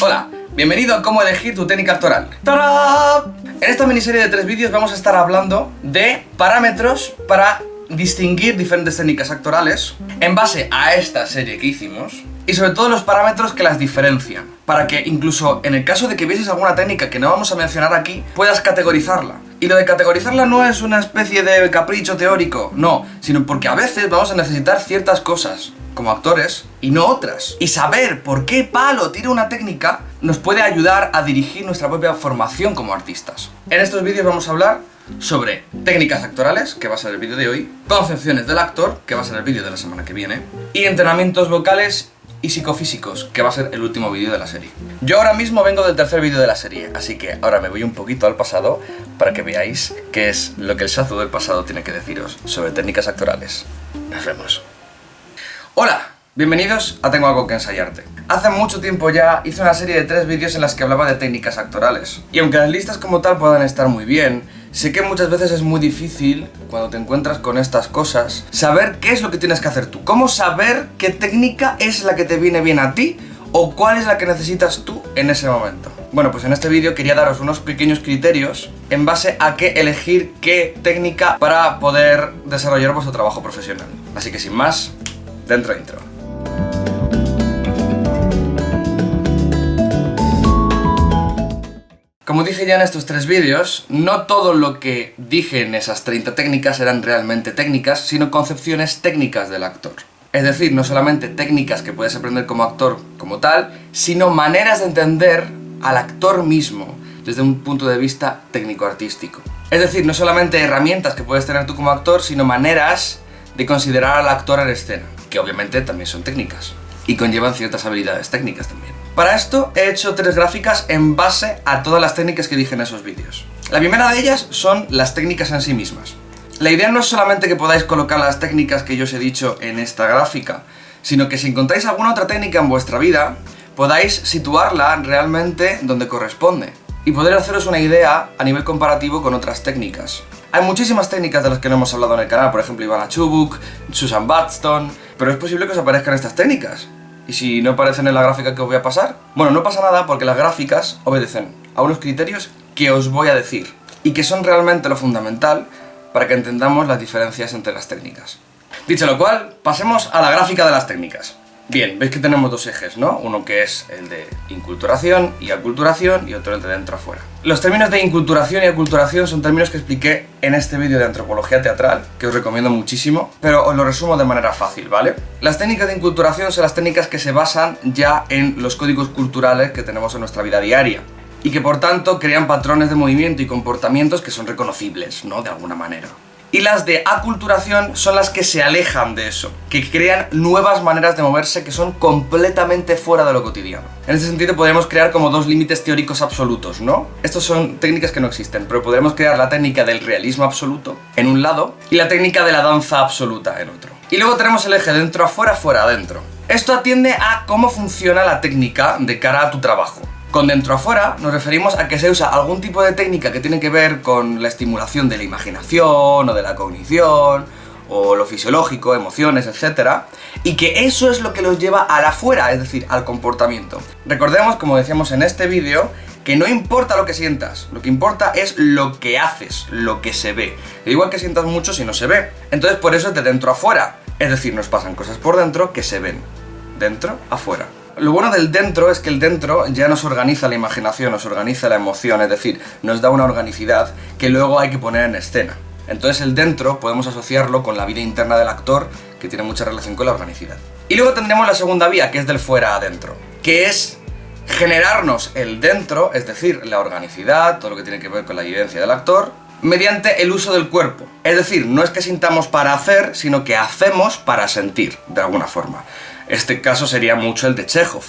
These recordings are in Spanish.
Hola, bienvenido a cómo elegir tu técnica actoral. ¡Tarán! En esta miniserie de 3 vídeos vamos a estar hablando de parámetros para distinguir diferentes técnicas actorales en base a esta serie que hicimos y sobre todo los parámetros que las diferencian, para que incluso en el caso de que vieses alguna técnica que no vamos a mencionar aquí, puedas categorizarla. Y lo de categorizarla no es una especie de capricho teórico, no, sino porque a veces vamos a necesitar ciertas cosas como actores y no otras. Y saber por qué palo tira una técnica nos puede ayudar a dirigir nuestra propia formación como artistas. En estos vídeos vamos a hablar sobre técnicas actorales, que va a ser el vídeo de hoy, concepciones del actor, que va a ser el vídeo de la semana que viene, y entrenamientos vocales y psicofísicos, que va a ser el último vídeo de la serie. Yo ahora mismo vengo del tercer vídeo de la serie, así que ahora me voy un poquito al pasado para que veáis qué es lo que el Shazu del pasado tiene que deciros sobre técnicas actorales. Nos vemos. Hola, bienvenidos a Tengo algo que ensayarte. Hace mucho tiempo ya hice una serie de 3 vídeos en las que hablaba de técnicas actorales. Y aunque las listas como tal puedan estar muy bien, sé que muchas veces es muy difícil, cuando te encuentras con estas cosas, saber qué es lo que tienes que hacer tú. Cómo saber qué técnica es la que te viene bien a ti o cuál es la que necesitas tú en ese momento. Bueno, pues en este vídeo quería daros unos pequeños criterios en base a qué elegir qué técnica para poder desarrollar vuestro trabajo profesional. Así que sin más, dentro intro. Como dije ya en estos 3 vídeos, no todo lo que dije en esas 30 técnicas eran realmente técnicas, sino concepciones técnicas del actor. Es decir, no solamente técnicas que puedes aprender como actor como tal, sino maneras de entender al actor mismo desde un punto de vista técnico-artístico. Es decir, no solamente herramientas que puedes tener tú como actor, sino maneras de considerar al actor en escena, que obviamente también son técnicas y conllevan ciertas habilidades técnicas también. Para esto he hecho 3 gráficas en base a todas las técnicas que dije en esos vídeos. La primera de ellas son las técnicas en sí mismas. La idea no es solamente que podáis colocar las técnicas que yo os he dicho en esta gráfica, sino que si encontráis alguna otra técnica en vuestra vida, podáis situarla realmente donde corresponde y poder haceros una idea a nivel comparativo con otras técnicas. Hay muchísimas técnicas de las que no hemos hablado en el canal, por ejemplo Ivana Chubuk, Susan Batstone, pero es posible que os aparezcan estas técnicas. ¿Y si no aparecen en la gráfica que os voy a pasar? Bueno, no pasa nada porque las gráficas obedecen a unos criterios que os voy a decir y que son realmente lo fundamental para que entendamos las diferencias entre las técnicas. Dicho lo cual, pasemos a la gráfica de las técnicas. Bien, veis que tenemos 2 ejes, ¿no? Uno que es el de inculturación y aculturación y otro el de dentro a fuera. Los términos de inculturación y aculturación son términos que expliqué en este vídeo de antropología teatral, que os recomiendo muchísimo, pero os lo resumo de manera fácil, ¿vale? Las técnicas de inculturación son las técnicas que se basan ya en los códigos culturales que tenemos en nuestra vida diaria y que por tanto crean patrones de movimiento y comportamientos que son reconocibles, ¿no? De alguna manera. Y las de aculturación son las que se alejan de eso, que crean nuevas maneras de moverse que son completamente fuera de lo cotidiano. En ese sentido podríamos crear como 2 límites teóricos absolutos, ¿no? Estos son técnicas que no existen, pero podríamos crear la técnica del realismo absoluto en un lado y la técnica de la danza absoluta en otro. Y luego tenemos el eje dentro afuera, fuera adentro. Esto atiende a cómo funciona la técnica de cara a tu trabajo. Con dentro afuera nos referimos a que se usa algún tipo de técnica que tiene que ver con la estimulación de la imaginación o de la cognición o lo fisiológico, emociones, etc. Y que eso es lo que los lleva al afuera, es decir, al comportamiento. Recordemos, como decíamos en este vídeo, que no importa lo que sientas, lo que importa es lo que haces, lo que se ve. Da igual que sientas mucho si no se ve. Entonces por eso es de dentro afuera. Es decir, nos pasan cosas por dentro que se ven. Dentro, afuera. Lo bueno del dentro es que el dentro ya nos organiza la imaginación, nos organiza la emoción, es decir, nos da una organicidad que luego hay que poner en escena. Entonces el dentro podemos asociarlo con la vida interna del actor, que tiene mucha relación con la organicidad. Y luego tendremos la segunda vía, que es del fuera adentro, que es generarnos el dentro, es decir, la organicidad, todo lo que tiene que ver con la vivencia del actor, mediante el uso del cuerpo. Es decir, no es que sintamos para hacer, sino que hacemos para sentir, de alguna forma. Este caso sería mucho el de Chekhov.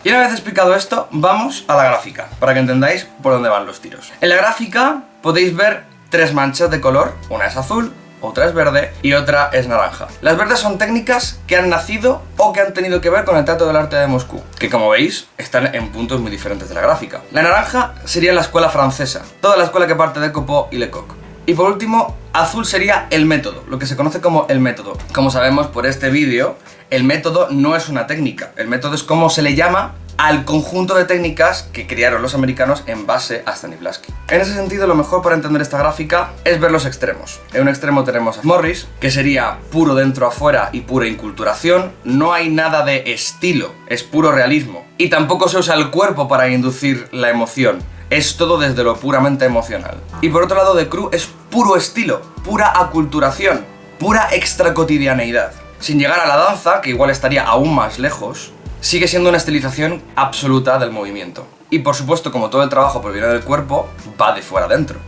Y una vez explicado esto, vamos a la gráfica, para que entendáis por dónde van los tiros. En la gráfica podéis ver 3 manchas de color, una es azul, otra es verde y otra es naranja. Las verdes son técnicas que han nacido o que han tenido que ver con el Teatro del Arte de Moscú, que como veis están en puntos muy diferentes de la gráfica. La naranja sería la escuela francesa, toda la escuela que parte de Coupeau y Lecoq. Y por último, azul sería el método, lo que se conoce como el método. Como sabemos por este vídeo, el método no es una técnica, el método es como se le llama al conjunto de técnicas que crearon los americanos en base a Stanislavski. En ese sentido, lo mejor para entender esta gráfica es ver los extremos. En un extremo tenemos a Morris, que sería puro dentro afuera y pura inculturación. No hay nada de estilo, es puro realismo. Y tampoco se usa el cuerpo para inducir la emoción. Es todo desde lo puramente emocional. Y por otro lado, The Crew es puro estilo, pura aculturación, pura extracotidianeidad. Sin llegar a la danza, que igual estaría aún más lejos, sigue siendo una estilización absoluta del movimiento. Y por supuesto, como todo el trabajo proviene del cuerpo, va de fuera adentro.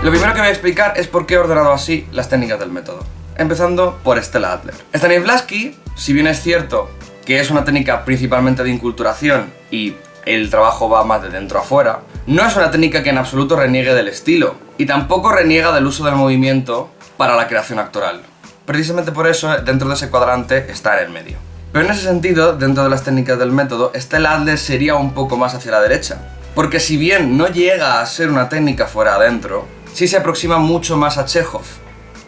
Lo primero que voy a explicar es por qué he ordenado así las técnicas del método. Empezando por Stella Adler. Stanislavski, si bien es cierto que es una técnica principalmente de inculturación y el trabajo va más de dentro a fuera, no es una técnica que en absoluto reniegue del estilo, y tampoco reniega del uso del movimiento para la creación actoral. Precisamente por eso, dentro de ese cuadrante está en el medio. Pero en ese sentido, dentro de las técnicas del método, Stella Adler sería un poco más hacia la derecha. Porque si bien no llega a ser una técnica fuera adentro, sí se aproxima mucho más a Chekhov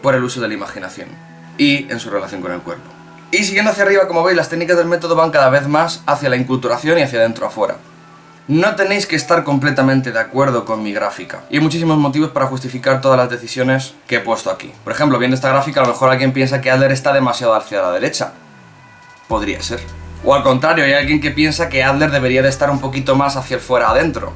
por el uso de la imaginación y en su relación con el cuerpo. Y siguiendo hacia arriba, como veis, las técnicas del método van cada vez más hacia la inculturación y hacia dentro afuera. No tenéis que estar completamente de acuerdo con mi gráfica, y hay muchísimos motivos para justificar todas las decisiones que he puesto aquí. Por ejemplo, viendo esta gráfica, a lo mejor alguien piensa que Adler está demasiado hacia la derecha. Podría ser. O al contrario, hay alguien que piensa que Adler debería de estar un poquito más hacia el fuera adentro.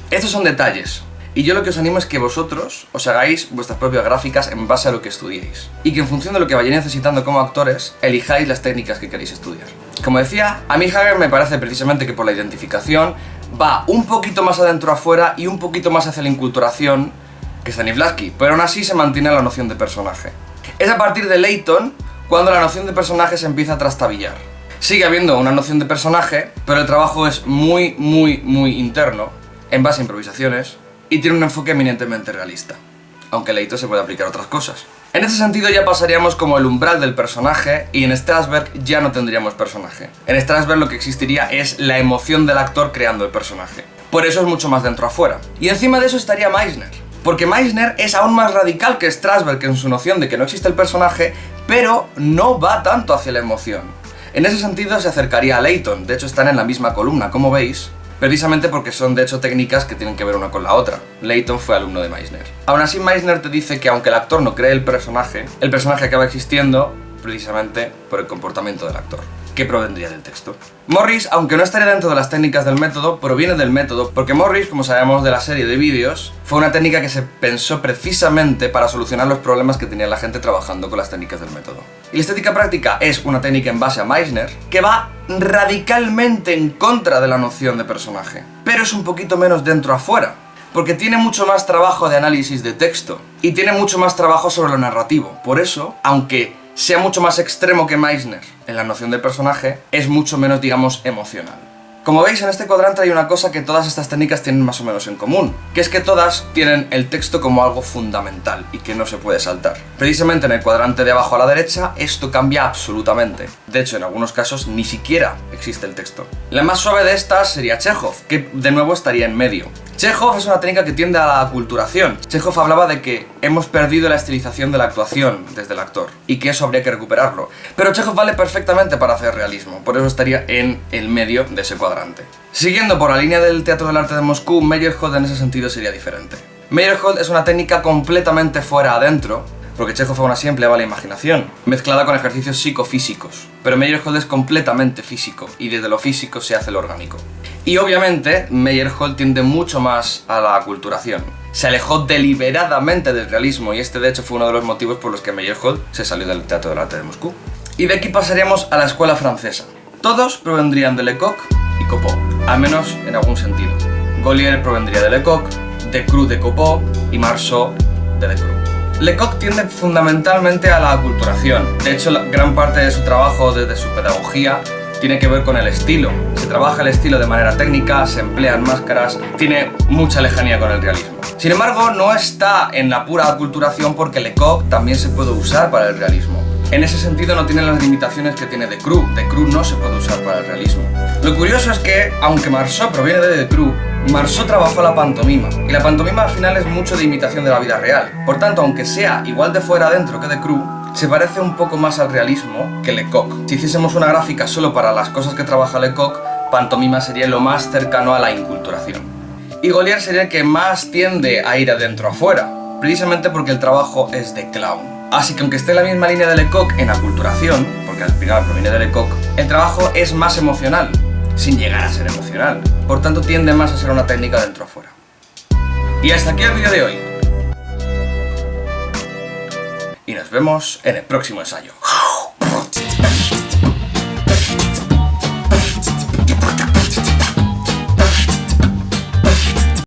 Estos son detalles. Y yo lo que os animo es que vosotros os hagáis vuestras propias gráficas en base a lo que estudiéis. Y que en función de lo que vayáis necesitando como actores, elijáis las técnicas que queréis estudiar. Como decía, a mí Hager me parece precisamente que por la identificación va un poquito más adentro afuera y un poquito más hacia la inculturación que Stanislavski, pero aún así se mantiene la noción de personaje. Es a partir de Layton cuando la noción de personaje se empieza a trastabillar. Sigue habiendo una noción de personaje, pero el trabajo es muy interno, en base a improvisaciones, y tiene un enfoque eminentemente realista, aunque en Layton se puede aplicar otras cosas. En este sentido ya pasaríamos como el umbral del personaje, y en Strasberg ya no tendríamos personaje. En Strasberg lo que existiría es la emoción del actor creando el personaje. Por eso es mucho más dentro afuera. Y encima de eso estaría Meisner, porque Meisner es aún más radical que Strasberg en su noción de que no existe el personaje, pero no va tanto hacia la emoción. En ese sentido se acercaría a Layton, de hecho están en la misma columna, como veis, precisamente porque son de hecho técnicas que tienen que ver una con la otra. Layton fue alumno de Meisner. Aún así, Meisner te dice que aunque el actor no cree el personaje acaba existiendo precisamente por el comportamiento del actor, que provendría del texto. Morris, aunque no estaría dentro de las técnicas del método, proviene del método porque Morris, como sabemos de la serie de vídeos, fue una técnica que se pensó precisamente para solucionar los problemas que tenía la gente trabajando con las técnicas del método. Y la estética práctica es una técnica en base a Meisner que va radicalmente en contra de la noción de personaje, pero es un poquito menos dentro afuera, porque tiene mucho más trabajo de análisis de texto y tiene mucho más trabajo sobre lo narrativo. Por eso, aunque sea mucho más extremo que Meisner en la noción del personaje, es mucho menos, digamos, emocional. Como veis, en este cuadrante hay una cosa que todas estas técnicas tienen más o menos en común, que es que todas tienen el texto como algo fundamental y que no se puede saltar. Precisamente en el cuadrante de abajo a la derecha, esto cambia absolutamente. De hecho, en algunos casos ni siquiera existe el texto. La más suave de estas sería Chekhov, que de nuevo estaría en medio. Chekhov es una técnica que tiende a la aculturación. Chekhov hablaba de que hemos perdido la estilización de la actuación desde el actor y que eso habría que recuperarlo. Pero Chekhov vale perfectamente para hacer realismo, por eso estaría en el medio de ese cuadrante. Siguiendo por la línea del Teatro del Arte de Moscú, Meyerhold en ese sentido sería diferente. Meyerhold es una técnica completamente fuera adentro, porque Chekhov aún así empleaba la imaginación, mezclada con ejercicios psicofísicos. Pero Meyerhold es completamente físico, y desde lo físico se hace lo orgánico. Y obviamente, Meyerhold tiende mucho más a la aculturación. Se alejó deliberadamente del realismo, y este de hecho fue uno de los motivos por los que Meyerhold se salió del Teatro del Arte de Moscú. Y de aquí pasaríamos a la escuela francesa. Todos provendrían de Lecoq y Copeau, al menos en algún sentido. Gaulier provendría de Lecoq, De Creux de Copeau y Marceau de De Creux. Lecoq tiende fundamentalmente a la aculturación. De hecho, gran parte de su trabajo desde su pedagogía tiene que ver con el estilo. Se trabaja el estilo de manera técnica, se emplean máscaras, tiene mucha lejanía con el realismo. Sin embargo, no está en la pura aculturación porque Lecoq también se puede usar para el realismo. En ese sentido no tiene las limitaciones que tiene De Creux. De Creux no se puede usar para el realismo. Lo curioso es que, aunque Marceau proviene de Creux, Marceau trabajó la pantomima, y la pantomima al final es mucho de imitación de la vida real. Por tanto, aunque sea igual de fuera adentro que De Creux, se parece un poco más al realismo que Lecoq. Si hiciésemos una gráfica solo para las cosas que trabaja Lecoq, pantomima sería lo más cercano a la inculturación. Y Golier sería el que más tiende a ir adentro afuera, precisamente porque el trabajo es de clown. Así que aunque esté en la misma línea de Lecoq en aculturación, porque al final proviene de Lecoq, el trabajo es más emocional, sin llegar a ser emocional. Por tanto tiende más a ser una técnica dentro afuera. Y hasta aquí el vídeo de hoy. Y nos vemos en el próximo ensayo.